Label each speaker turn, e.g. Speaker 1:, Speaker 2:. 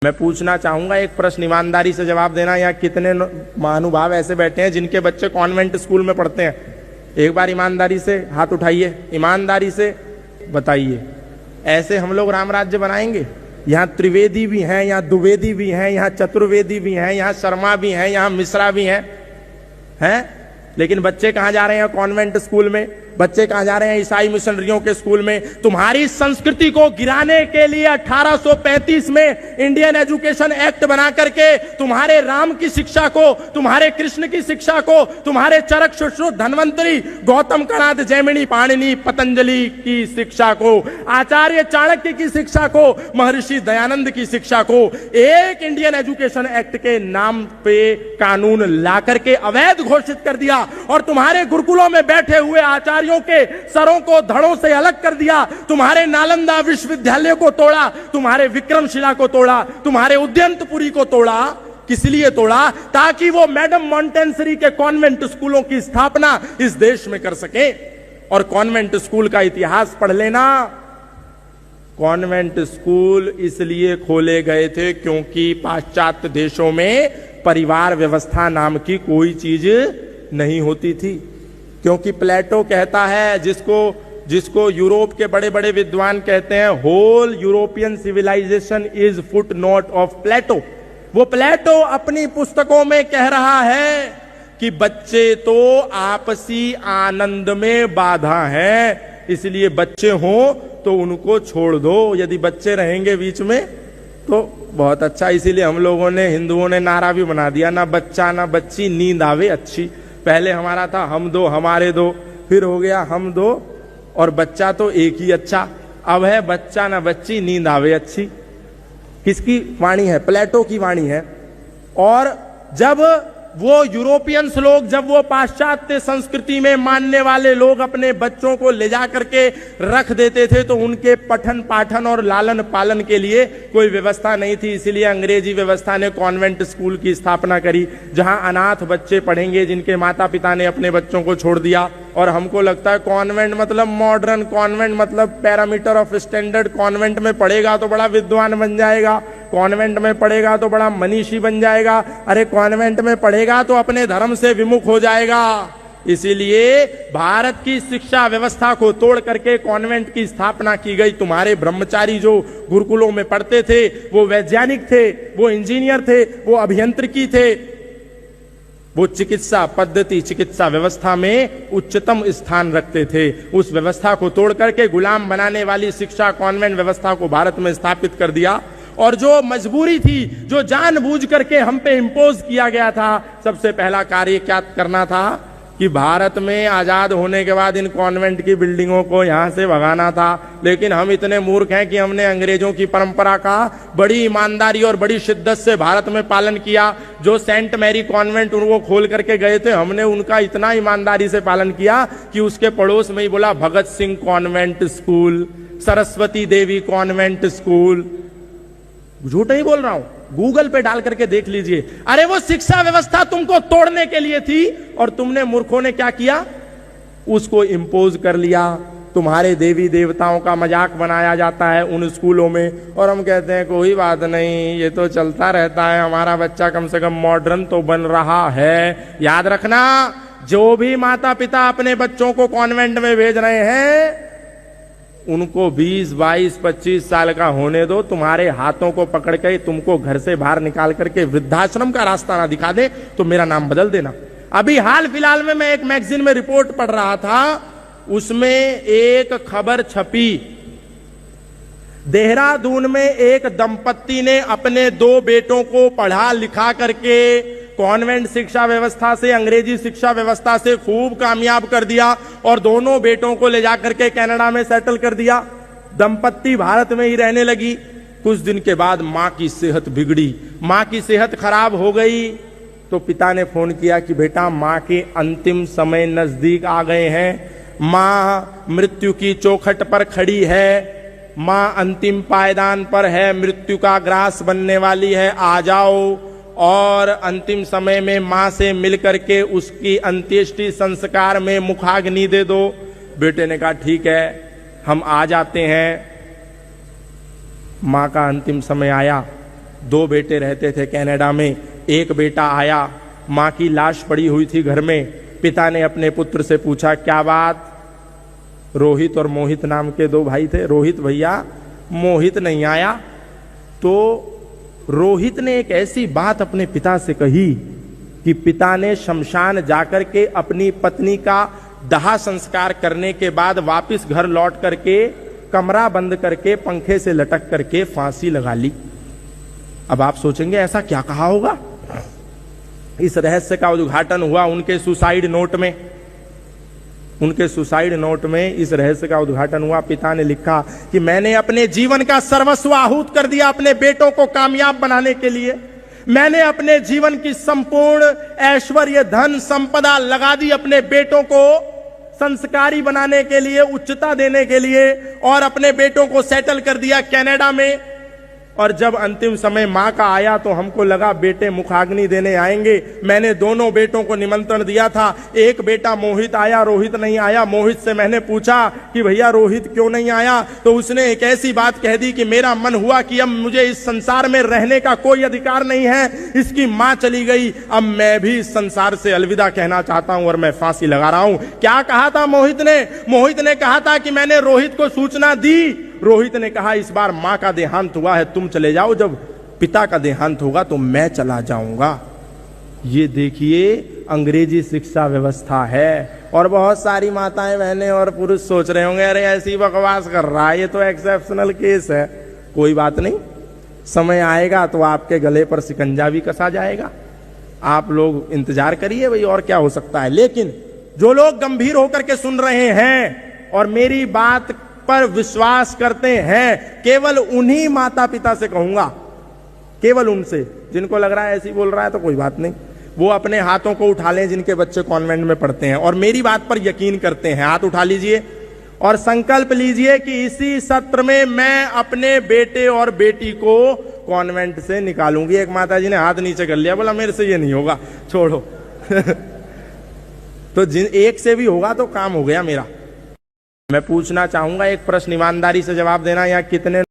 Speaker 1: मैं पूछना चाहूंगा एक प्रश्न, ईमानदारी से जवाब देना। यहाँ कितने महानुभाव ऐसे बैठे हैं जिनके बच्चे कॉन्वेंट स्कूल में पढ़ते हैं? एक बार ईमानदारी से हाथ उठाइए, ईमानदारी से बताइए। ऐसे हम लोग राम राज्य बनाएंगे? यहाँ त्रिवेदी भी हैं, यहाँ द्विवेदी भी हैं, यहाँ चतुर्वेदी भी हैं, यहाँ शर्मा भी हैं, यहाँ मिश्रा भी हैं? लेकिन बच्चे कहाँ जा रहे हैं? कॉन्वेंट स्कूल में। बच्चे कहाँ जा रहे हैं? ईसाई मिशनरियों के स्कूल में। तुम्हारी संस्कृति को गिराने के लिए 1835 में इंडियन एजुकेशन एक्ट बना करके तुम्हारे राम की शिक्षा को, तुम्हारे कृष्ण की शिक्षा को, तुम्हारे चरक सुश्रुत धन्वंतरी गौतम कणाद जैमिनी पाणिनि पतंजलि की शिक्षा को, आचार्य चाणक्य की शिक्षा को, महर्षि दयानंद की शिक्षा को एक इंडियन एजुकेशन एक्ट के नाम पे कानून ला करके अवैध घोषित कर दिया और तुम्हारे गुरुकुलों में बैठे हुए आचार्यों के सरों को धड़ों से अलग कर दिया। तुम्हारे नालंदा विश्वविद्यालय को तोड़ा, तुम्हारे विक्रमशिला को तोड़ा, तुम्हारे उद्यंतपुरी को तोड़ा। किस लिए तोड़ा? ताकि वो मैडम मॉन्टेसरी के कॉन्वेंट स्कूलों की स्थापना इस देश में कर सके। और कॉन्वेंट स्कूल का इतिहास पढ़ लेना। कॉन्वेंट स्कूल इसलिए खोले गए थे क्योंकि पाश्चात्य देशों में परिवार व्यवस्था नाम की कोई चीज नहीं होती थी। क्योंकि प्लेटो कहता है, जिसको यूरोप के बड़े बड़े विद्वान कहते हैं, whole European civilisation is footnote of Plato. वो प्लेटो अपनी पुस्तकों में कह रहा है कि बच्चे तो आपसी आनंद में बाधा हैं, इसलिए बच्चे हों तो उनको छोड़ दो। यदि बच्चे रहेंगे बीच में तो बहुत अच्छा। इसीलिए हम लोगों ने, हिंदुओं ने नारा भी बना दिया, ना बच्चा ना बच्ची नींद आवे अच्छी। पहले हमारा था हम दो हमारे दो, फिर हो गया हम दो और बच्चा तो एक ही अच्छा। अब है बच्चा ना बच्ची नींद आवे अच्छी। किसकी वाणी है? प्लेटो की वाणी है। और जब वो यूरोपियंस लोग, जब वो पाश्चात्य संस्कृति में मानने वाले लोग अपने बच्चों को ले जा करके रख देते थे तो उनके पठन पाठन और लालन पालन के लिए कोई व्यवस्था नहीं थी। इसीलिए अंग्रेजी व्यवस्था ने कॉन्वेंट स्कूल की स्थापना करी, जहां अनाथ बच्चे पढ़ेंगे जिनके माता पिता ने अपने बच्चों को छोड़ दिया। और हमको लगता है कॉन्वेंट मतलब मॉडर्न, कॉन्वेंट मतलब पैरामीटर ऑफ स्टैंडर्ड। कॉन्वेंट में पढ़ेगा तो बड़ा विद्वान बन जाएगा, कॉन्वेंट में पढ़ेगा तो बड़ा मनीषी बन जाएगा। अरे कॉन्वेंट में पढ़ेगा तो अपने धर्म से विमुख हो जाएगा। इसीलिए भारत की शिक्षा व्यवस्था को तोड़ करके कॉन्वेंट की स्थापना की गई। तुम्हारे ब्रह्मचारी जो गुरुकुलों में पढ़ते थे वो वैज्ञानिक थे, वो इंजीनियर थे, वो अभियंत्रिकी थे, वो चिकित्सा पद्धति, चिकित्सा व्यवस्था में उच्चतम स्थान रखते थे। उस व्यवस्था को तोड़ करके गुलाम बनाने वाली शिक्षा कॉन्वेंट व्यवस्था को भारत में स्थापित कर दिया। और जो मजबूरी थी, जो जानबूझ करके हम पे इम्पोज किया गया था, सबसे पहला कार्य क्या करना था कि भारत में आजाद होने के बाद इन कॉन्वेंट की बिल्डिंगों को यहां से भगाना था। लेकिन हम इतने मूर्ख हैं कि हमने अंग्रेजों की परंपरा का बड़ी ईमानदारी और बड़ी शिद्दत से भारत में पालन किया। जो सेंट मैरी कॉन्वेंट उनको खोल करके गए थे, हमने उनका इतना ईमानदारी से पालन किया कि उसके पड़ोस में ही बोला भगत सिंह कॉन्वेंट स्कूल, सरस्वती देवी कॉन्वेंट स्कूल। झूठ नहीं बोल रहा हूं, गूगल पे डाल करके देख लीजिए। अरे वो शिक्षा व्यवस्था तुमको तोड़ने के लिए थी और तुमने मूर्खों ने क्या किया? उसको इंपोज कर लिया। तुम्हारे देवी देवताओं का मजाक बनाया जाता है उन स्कूलों में और हम कहते हैं कोई बात नहीं, ये तो चलता रहता है, हमारा बच्चा कम से कम मॉडर्न तो बन रहा है। याद रखना, जो भी माता पिता अपने बच्चों को कॉन्वेंट में भेज रहे हैं उनको 20, 22, 25 साल का होने दो। तुम्हारे हाथों को पकड़ के तुमको घर से बाहर निकाल करके वृद्धाश्रम का रास्ता ना दिखा दे तो मेरा नाम बदल देना। अभी हाल फिलहाल में मैं एक मैगजीन में रिपोर्ट पढ़ रहा था, उसमें एक खबर छपी, देहरादून में एक दंपत्ति ने अपने 2 बेटों को पढ़ा लिखा करके कॉन्वेंट शिक्षा व्यवस्था से, अंग्रेजी शिक्षा व्यवस्था से खूब कामयाब कर दिया और दोनों बेटों को ले जाकर के कनाडा में सेटल कर दिया। दंपत्ति भारत में ही रहने लगी। कुछ दिन के बाद मां की सेहत बिगड़ी, मां की सेहत खराब हो गई तो पिता ने फोन किया कि बेटा मां के अंतिम समय नजदीक आ गए हैं, मां मृत्यु की चौखट पर खड़ी है, मां अंतिम पायदान पर है, मृत्यु का ग्रास बनने वाली है, आ जाओ और अंतिम समय में मां से मिलकर के उसकी अंत्येष्टि संस्कार में मुखाग्नि दे दो। बेटे ने कहा ठीक है हम आ जाते हैं। मां का अंतिम समय आया, 2 बेटे रहते थे कनाडा में। एक बेटा आया, माँ की लाश पड़ी हुई थी घर में। पिता ने अपने पुत्र से पूछा, क्या बात? रोहित और मोहित नाम के 2 भाई थे। रोहित भैया, मोहित नहीं आया। तो रोहित ने एक ऐसी बात अपने पिता से कही कि पिता ने शमशान जाकर के अपनी पत्नी का दाह संस्कार करने के बाद वापस घर लौट करके कमरा बंद करके पंखे से लटक करके फांसी लगा ली। अब आप सोचेंगे ऐसा क्या कहा होगा? इस रहस्य का उद्घाटन हुआ उनके सुसाइड नोट में। उनके सुसाइड नोट में इस रहस्य का उद्घाटन हुआ। पिता ने लिखा कि मैंने अपने जीवन का सर्वस्व आहूत कर दिया अपने बेटों को कामयाब बनाने के लिए। मैंने अपने जीवन की संपूर्ण ऐश्वर्य, धन, संपदा लगा दी अपने बेटों को संस्कारी बनाने के लिए, उच्चता देने के लिए, और अपने बेटों को सेटल कर दिया कनाडा में। और जब अंतिम समय मां का आया तो हमको लगा बेटे मुखाग्नि देने आएंगे। मैंने दोनों बेटों को निमंत्रण दिया था। एक बेटा मोहित आया, रोहित नहीं आया। मोहित से मैंने पूछा कि भैया रोहित क्यों नहीं आया? तो उसने एक ऐसी बात कह दी कि मेरा मन हुआ कि अब मुझे इस संसार में रहने का कोई अधिकार नहीं है, इसकी मां चली गई, अब मैं भी इस संसार से अलविदा कहना चाहता हूं और मैं फांसी लगा रहा हूं। क्या कहा था मोहित ने? मोहित ने कहा था कि मैंने रोहित को सूचना दी। रोहित ने कहा इस बार मां का देहांत हुआ है, तुम चले जाओ, जब पिता का देहांत होगा तो मैं चला जाऊंगा। ये देखिए अंग्रेजी शिक्षा व्यवस्था है। और बहुत सारी माताएं, बहनें और पुरुष सोच रहे होंगे अरे ऐसी बकवास कर रहा है, ये तो एक्सेप्शनल केस है। कोई बात नहीं, समय आएगा तो आपके गले पर शिकंजा भी कसा जाएगा। आप लोग इंतजार करिए भाई, और क्या हो सकता है। लेकिन जो लोग गंभीर होकर के सुन रहे हैं और मेरी बात पर विश्वास करते हैं, केवल उन्हीं माता पिता से कहूंगा, केवल उनसे, जिनको लग रहा है ऐसी बोल रहा है तो कोई बात नहीं, वो अपने हाथों को उठा लें जिनके बच्चे कॉन्वेंट में पढ़ते हैं और मेरी बात पर यकीन करते हैं। हाथ उठा लीजिए और संकल्प लीजिए कि इसी सत्र में मैं अपने बेटे और बेटी को कॉन्वेंट से निकालूंगी। एक माता जी ने हाथ नीचे कर लिया, बोला मेरे से ये नहीं होगा, छोड़ो। तो जिन एक से भी होगा तो काम हो गया मेरा। मैं पूछना चाहूंगा एक प्रश्न, ईमानदारी से जवाब देना। यहाँ कितने